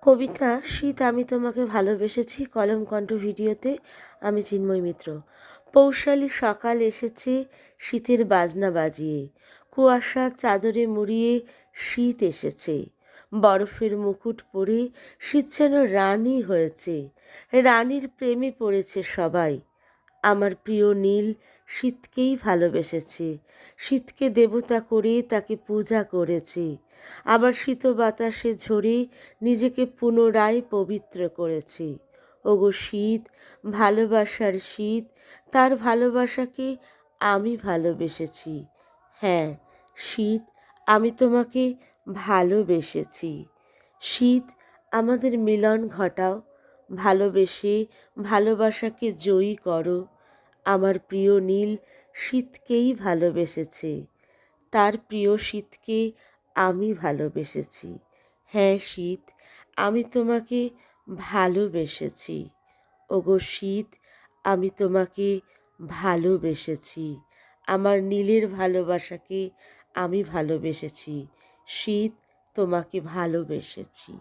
কবিতা শীত আমি তোমাকে ভালোবেসেছি কলম কণ্ঠ ভিডিওতে আমি চিন্ময় মিত্র। পৌষালি সকাল এসেছে শীতের বাজনা বাজিয়ে, কুয়াশার চাদরে মুড়িয়ে শীত এসেছে, বরফের মুকুট পরে শীত যেন রানী হয়েছে, রানীর প্রেমে পড়েছে সবাই। আমার প্রিয় নীল শীতকেই ভালোবেসেছে, শীতকে দেবতা করে তাকে পূজা করেছে, আবার শীত বাতাসে ঝরে নিজেকে পুনরায় পবিত্র করেছে। ওগো শীত, ভালোবাসার শীত, তার ভালোবাসাকে আমি ভালোবেসেছি। হ্যাঁ শীত, আমি তোমাকে ভালোবেসেছি। শীত, আমাদের মিলন ঘটাও, ভালোবেসে ভালোবাসাকে জয়ী করো। আমার প্রিয় নীল শীতকেই ভালোবেসেছে, তার প্রিয় শীতকে আমি ভালোবেসেছি। হ্যাঁ শীত, আমি তোমাকে ভালোবেসেছি। ওগো শীত, আমি তোমাকে ভালোবেসেছি। আমার নীলের ভালোবাসাকে আমি ভালোবেসেছি। শীত, তোমাকে ভালোবেসেছি।